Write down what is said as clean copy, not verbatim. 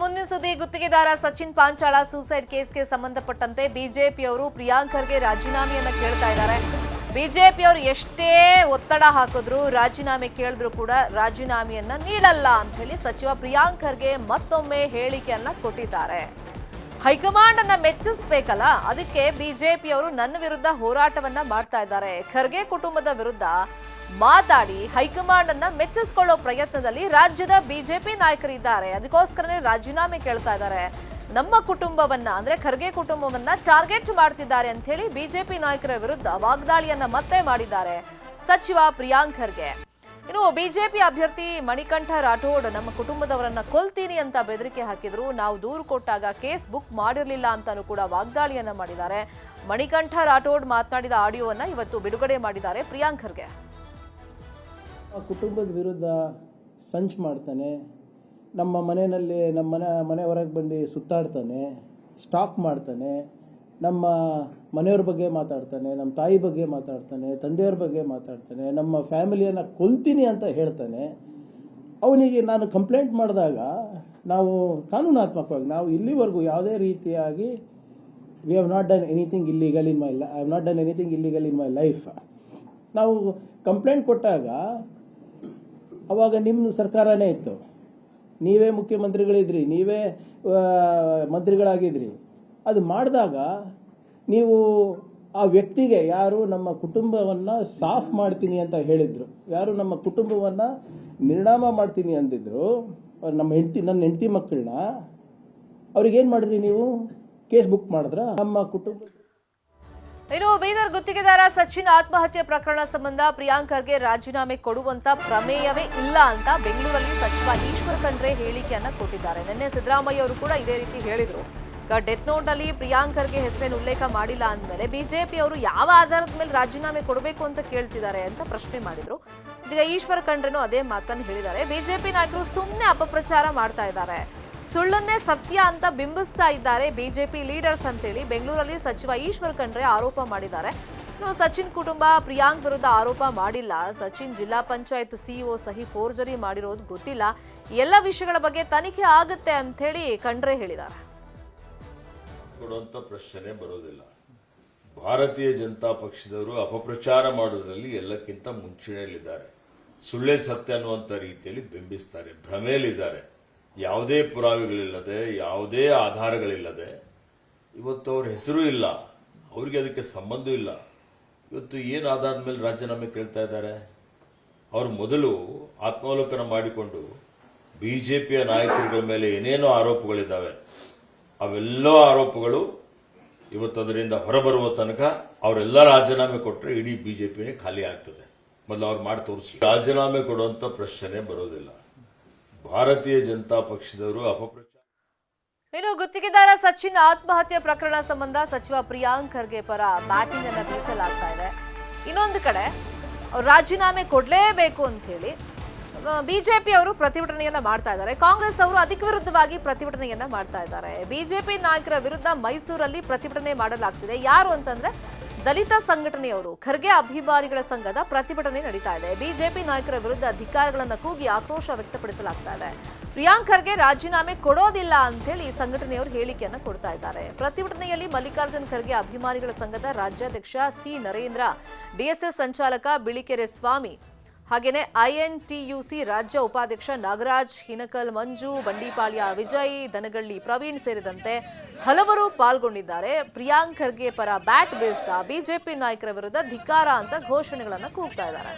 ಮುಂದಿನ ಸುದ್ದಿ ಗುತ್ತಿಗೆದಾರ ಸಚಿನ್ ಪಾಂಚಾಳ ಸೂಸೈಡ್ ಕೇಸ್ಗೆ ಸಂಬಂಧಪಟ್ಟಂತೆ ಬಿಜೆಪಿಯವರು ಪ್ರಿಯಾಂಕ್ ಖರ್ಗೆ ರಾಜೀನಾಮೆಯನ್ನ ಕೇಳ್ತಾ ಇದ್ದಾರೆ. ಬಿಜೆಪಿಯವರು ಎಷ್ಟೇ ಒತ್ತಡ ಹಾಕಿದ್ರು ರಾಜೀನಾಮೆ ಕೇಳಿದ್ರು ಕೂಡ ರಾಜೀನಾಮೆಯನ್ನ ನೀಡಲ್ಲ ಅಂತ ಹೇಳಿ ಸಚಿವ ಪ್ರಿಯಾಂಕ್ ಖರ್ಗೆ ಮತ್ತೊಮ್ಮೆ ಹೇಳಿಕೆಯನ್ನ ಕೊಟ್ಟಿದ್ದಾರೆ. ಹೈಕಮಾಂಡ್ ಅನ್ನ ಮೆಚ್ಚಿಸಬೇಕಲ್ಲ, ಅದಕ್ಕೆ ಬಿಜೆಪಿಯವರು ನನ್ನ ವಿರುದ್ಧ ಹೋರಾಟವನ್ನ ಮಾಡ್ತಾ ಇದ್ದಾರೆ. ಖರ್ಗೆ ಕುಟುಂಬದ ವಿರುದ್ಧ ಮಾತಾಡಿ ಹೈಕಮಾಂಡ್ ಅನ್ನ ಮೆಚ್ಚಿಸಿಕೊಳ್ಳೋ ಪ್ರಯತ್ನದಲ್ಲಿ ರಾಜ್ಯದ ಬಿಜೆಪಿ ನಾಯಕರಿದ್ದಾರೆ. ಅದಕ್ಕೋಸ್ಕರನೇ ರಾಜೀನಾಮೆ ಕೇಳ್ತಾ ಇದ್ದಾರೆ. ನಮ್ಮ ಕುಟುಂಬವನ್ನ ಅಂದ್ರೆ ಖರ್ಗೆ ಕುಟುಂಬವನ್ನ ಟಾರ್ಗೆಟ್ ಮಾಡ್ತಿದ್ದಾರೆ ಅಂತ ಹೇಳಿ ಬಿಜೆಪಿ ನಾಯಕರ ವಿರುದ್ಧ ವಾಗ್ದಾಳಿಯನ್ನ ಮತ್ತೆ ಮಾಡಿದ್ದಾರೆ ಸಚಿವ ಪ್ರಿಯಾಂಕ್ ಖರ್ಗೆ. ಇನ್ನು ಬಿಜೆಪಿ ಅಭ್ಯರ್ಥಿ ಮಣಿಕಂಠ ರಾಠೋಡ್ ನಮ್ಮ ಕುಟುಂಬದವರನ್ನ ಕೊಲ್ತೀನಿ ಅಂತ ಬೆದರಿಕೆ ಹಾಕಿದ್ರು. ನಾವು ದೂರು ಕೊಟ್ಟಾಗ ಕೇಸ್ ಬುಕ್ ಮಾಡಿರಲಿಲ್ಲ ಅಂತಾನೂ ಕೂಡ ವಾಗ್ದಾಳಿಯನ್ನ ಮಾಡಿದ್ದಾರೆ. ಮಣಿಕಂಠ ರಾಠೋಡ್ ಮಾತನಾಡಿದ ಆಡಿಯೋವನ್ನ ಇವತ್ತು ಬಿಡುಗಡೆ ಮಾಡಿದ್ದಾರೆ ಪ್ರಿಯಾಂಕ್ ಖರ್ಗೆ. ಕುಟುಂಬದ ವಿರುದ್ಧ ಸಂಚು ಮಾಡ್ತಾನೆ, ನಮ್ಮ ಮನೆಯಲ್ಲಿ ನಮ್ಮ ಮನೆ ಹೊರಗೆ ಬಂದು ಸುತ್ತಾಡ್ತಾನೆ, ಸ್ಟಾಕ್ ಮಾಡ್ತಾನೆ, ನಮ್ಮ ಮನೆಯವ್ರ ಬಗ್ಗೆ ಮಾತಾಡ್ತಾನೆ, ನಮ್ಮ ತಾಯಿ ಬಗ್ಗೆ ಮಾತಾಡ್ತಾನೆ, ತಂದೆಯವ್ರ ಬಗ್ಗೆ ಮಾತಾಡ್ತಾನೆ, ನಮ್ಮ ಫ್ಯಾಮಿಲಿಯನ್ನು ಕೊಲ್ತೀನಿ ಅಂತ ಹೇಳ್ತಾನೆ. ಅವನಿಗೆ ನಾನು ಕಂಪ್ಲೇಂಟ್ ಮಾಡಿದಾಗ ನಾವು ಕಾನೂನಾತ್ಮಕವಾಗಿ ನಾವು ಇಲ್ಲಿವರೆಗೂ ಯಾವುದೇ ರೀತಿಯಾಗಿ we have not done anything illegal in my I have not done anything illegal in my life. ನಾವು ಕಂಪ್ಲೇಂಟ್ ಕೊಟ್ಟಾಗ ಅವಾಗ ನಿಮ್ಮ ಸರ್ಕಾರನೇ ಇತ್ತು, ನೀವೇ ಮುಖ್ಯಮಂತ್ರಿಗಳಿದ್ರಿ, ನೀವೇ ಮಂತ್ರಿಗಳಾಗಿದ್ರಿ. ಅದು ಮಾಡಿದಾಗ ನೀವು ಆ ವ್ಯಕ್ತಿಗೆ ಯಾರು ನಮ್ಮ ಕುಟುಂಬವನ್ನು ಸಾಫ್ ಮಾಡ್ತೀನಿ ಅಂತ ಹೇಳಿದ್ರು, ಯಾರು ನಮ್ಮ ಕುಟುಂಬವನ್ನು ನಿರ್ನಾಮ ಮಾಡ್ತೀನಿ ಅಂದಿದ್ರು, ನನ್ನ ಹೆಂಡತಿ ಮಕ್ಕಳನ್ನ, ಅವ್ರಿಗೇನು ಮಾಡಿದ್ರಿ ನೀವು? ಕೇಸ್ ಬುಕ್ ಮಾಡಿದ್ರ? ನಮ್ಮ ಕುಟುಂಬ. ಇನ್ನು ಬೀದರ್ ಗುತ್ತಿಗೆದಾರ ಸಚಿನ್ ಆತ್ಮಹತ್ಯೆ ಪ್ರಕರಣ ಸಂಬಂಧ ಪ್ರಿಯಾಂಕ್ ಖರ್ಗೆ ರಾಜೀನಾಮೆ ಕೊಡುವಂತ ಪ್ರಮೇಯವೇ ಇಲ್ಲ ಅಂತ ಬೆಂಗಳೂರಲ್ಲಿ ಸಚಿವ ಈಶ್ವರ್ ಖಂಡ್ರೆ ಹೇಳಿಕೆಯನ್ನ ಕೊಟ್ಟಿದ್ದಾರೆ. ನಿನ್ನೆ ಸಿದ್ದರಾಮಯ್ಯ ಅವರು ಕೂಡ ಇದೇ ರೀತಿ ಹೇಳಿದ್ರು. ಡೆತ್ ನೋಟ್ ನಲ್ಲಿ ಪ್ರಿಯಾಂಕ್ ಖರ್ಗೆ ಹೆಸರೇನು ಉಲ್ಲೇಖ ಮಾಡಿಲ್ಲ ಅಂದ್ಮೇಲೆ ಬಿಜೆಪಿ ಅವರು ಯಾವ ಆಧಾರದ ಮೇಲೆ ರಾಜೀನಾಮೆ ಕೊಡಬೇಕು ಅಂತ ಕೇಳ್ತಿದ್ದಾರೆ ಅಂತ ಪ್ರಶ್ನೆ ಮಾಡಿದ್ರು. ಈಗ ಈಶ್ವರ್ ಖಂಡ್ರೆನೂ ಅದೇ ಮಾತನ್ನು ಹೇಳಿದ್ದಾರೆ. ಬಿಜೆಪಿ ನಾಯಕರು ಸುಮ್ಮನೆ ಅಪಪ್ರಚಾರ ಮಾಡ್ತಾ ಇದ್ದಾರೆ, ಸುಳ್ಳನ್ನೇ ಸತ್ಯ ಅಂತ ಬಿಂಬಿಸ್ತಾ ಇದ್ದಾರೆ ಬಿಜೆಪಿ ಲೀಡರ್ಸ್ ಅಂತೇಳಿ ಬೆಂಗಳೂರಲ್ಲಿ ಸಚಿವ ಈಶ್ವರ್ ಖಂಡ್ರೆ ಆರೋಪ ಮಾಡಿದ್ದಾರೆ. ಇನ್ನು ಸಚಿನ್ ಕುಟುಂಬ ಪ್ರಿಯಾಂಕ್ ವಿರುದ್ಧ ಆರೋಪ ಮಾಡಿಲ್ಲ. ಸಚಿನ್ ಜಿಲ್ಲಾ ಪಂಚಾಯತ್ ಸಿಇಒ ಸಹಿ ಫೋರ್ಜರಿ ಮಾಡಿರೋದು ಗೊತ್ತಿಲ್ಲ. ಎಲ್ಲ ವಿಷಯಗಳ ಬಗ್ಗೆ ತನಿಖೆ ಆಗುತ್ತೆ ಅಂತ ಹೇಳಿ ಖಂಡ್ರೆ ಹೇಳಿದ್ದಾರೆ. ಕೊಡುವಂತ ಪ್ರಶ್ನೆ ಬರೋದಿಲ್ಲ. ಭಾರತೀಯ ಜನತಾ ಪಕ್ಷದವರು ಅಪಪ್ರಚಾರ ಮಾಡೋದ್ರಲ್ಲಿ ಎಲ್ಲಕ್ಕಿಂತ ಮುಂಚೂಣಿಯಲ್ಲಿದ್ದಾರೆ. ಸುಳ್ಳೇ ಸತ್ಯ ಅನ್ನುವಂಥ ರೀತಿಯಲ್ಲಿ ಬಿಂಬಿಸ್ತಾರೆ, ಭ್ರಮೆಯಲ್ಲಿದ್ದಾರೆ. ಯಾವುದೇ ಪುರಾವೆಗಳಿಲ್ಲದೆ, ಯಾವುದೇ ಆಧಾರಗಳಿಲ್ಲದೆ ಇವತ್ತು ಅವ್ರ ಹೆಸರು ಇಲ್ಲ, ಅವರಿಗೆ ಅದಕ್ಕೆ ಸಂಬಂಧ ಇಲ್ಲ. ಇವತ್ತು ಏನು ಆಧಾರದ ಮೇಲೆ ರಾಜೀನಾಮೆ ಕೇಳ್ತಾ ಇದ್ದಾರೆ? ಅವರು ಮೊದಲು ಆತ್ಮಾವಲೋಕನ ಮಾಡಿಕೊಂಡು ಬಿಜೆಪಿಯ ನಾಯಕರುಗಳ ಮೇಲೆ ಏನೇನೋ ಆರೋಪಗಳಿದ್ದಾವೆ, ಅವೆಲ್ಲ ಆರೋಪಗಳು ಇವತ್ತು ಅದರಿಂದ ಹೊರಬರುವ ತನಕ ಅವರೆಲ್ಲ ರಾಜೀನಾಮೆ ಕೊಟ್ಟರೆ ಇಡೀ ಬಿಜೆಪಿನೇ ಖಾಲಿ ಆಗ್ತದೆ. ಮೊದಲು ಅವ್ರು ಮಾಡಿ ತೋರಿಸಿ. ರಾಜೀನಾಮೆ ಕೊಡುವಂತ ಪ್ರಶ್ನೆ ಬರೋದಿಲ್ಲ. ಭಾರತೀಯ ಜನತಾ ಪಕ್ಷದವರು ಅಪಪ್ರಚಾರ. ಇನ್ನು ಗುತ್ತಿಗೆದಾರ ಸಚಿನ್ ಆತ್ಮಹತ್ಯೆ ಪ್ರಕರಣ ಸಂಬಂಧ ಸಚಿವ ಪ್ರಿಯಾಂಕ್ ಖರ್ಗೆ ಪರ ಬ್ಯಾಟಿಂಗ್ ಅನ್ನ ಬೀಸಲಾಗ್ತಾ ಇದೆ. ಇನ್ನೊಂದು ಕಡೆ ರಾಜೀನಾಮೆ ಕೊಡಲೇಬೇಕು ಅಂತ ಹೇಳಿ ಬಿಜೆಪಿ ಅವರು ಪ್ರತಿಭಟನೆಯನ್ನ ಮಾಡ್ತಾ ಇದ್ದಾರೆ. ಕಾಂಗ್ರೆಸ್ ಅವರು ಅದಕ್ಕೆ ವಿರುದ್ಧವಾಗಿ ಪ್ರತಿಭಟನೆಯನ್ನ ಮಾಡ್ತಾ ಇದ್ದಾರೆ. ಬಿಜೆಪಿ ನಾಯಕರ ವಿರುದ್ಧ ಮೈಸೂರಲ್ಲಿ ಪ್ರತಿಭಟನೆ ಮಾಡಲಾಗ್ತಿದೆ. ಯಾರು ಅಂತಂದ್ರೆ ದಲಿತ ಸಂಘಟನೆಯವರು, ಖರ್ಗೆ ಅಭಿಮಾನಿಗಳ ಸಂಘದ ಪ್ರತಿಭಟನೆ ನಡೀತಾ ಇದೆ. ಬಿಜೆಪಿ ನಾಯಕರ ವಿರುದ್ಧ ಧಿಕ್ಕಾರಗಳನ್ನು ಕೂಗಿ ಆಕ್ರೋಶ ವ್ಯಕ್ತಪಡಿಸಲಾಗ್ತಾ ಇದೆ. ಪ್ರಿಯಾಂಕ್ ಖರ್ಗೆ ರಾಜೀನಾಮೆ ಕೊಡೋದಿಲ್ಲ ಅಂತ ಹೇಳಿ ಸಂಘಟನೆಯವರು ಹೇಳಿಕೆಯನ್ನು ಕೊಡ್ತಾ ಇದ್ದಾರೆ. ಪ್ರತಿಭಟನೆಯಲ್ಲಿ ಮಲ್ಲಿಕಾರ್ಜುನ್ ಖರ್ಗೆ ಅಭಿಮಾನಿಗಳ ಸಂಘದ ರಾಜ್ಯಾಧ್ಯಕ್ಷ ಸಿ ನರೇಂದ್ರ, ಡಿಎಸ್ಎಸ್ ಸಂಚಾಲಕ ಬಿಳಿಕೆರೆ ಸ್ವಾಮಿ, ಹಾಗೇನೆ ಐಎನ್ಟಿಯುಸಿ ರಾಜ್ಯ ಉಪಾಧ್ಯಕ್ಷ ನಾಗರಾಜ್, ಹಿನಕಲ್ ಮಂಜು, ಬಂಡಿಪಾಳ್ಯ ವಿಜಯ್, ದನಗಳ್ಳಿ ಪ್ರವೀಣ್ ಸೇರಿದಂತೆ ಹಲವರು ಪಾಲ್ಗೊಂಡಿದ್ದಾರೆ. ಪ್ರಿಯಾಂಕ್ ಖರ್ಗೆ ಪರ ಬ್ಯಾಟ್ ಬೀಸ್ತಾ ಬಿಜೆಪಿ ನಾಯಕರ ವಿರುದ್ಧ ಧಿಕ್ಕಾರ ಅಂತ ಘೋಷಣೆಗಳನ್ನು ಕೂಗ್ತಾ ಇದ್ದಾರೆ.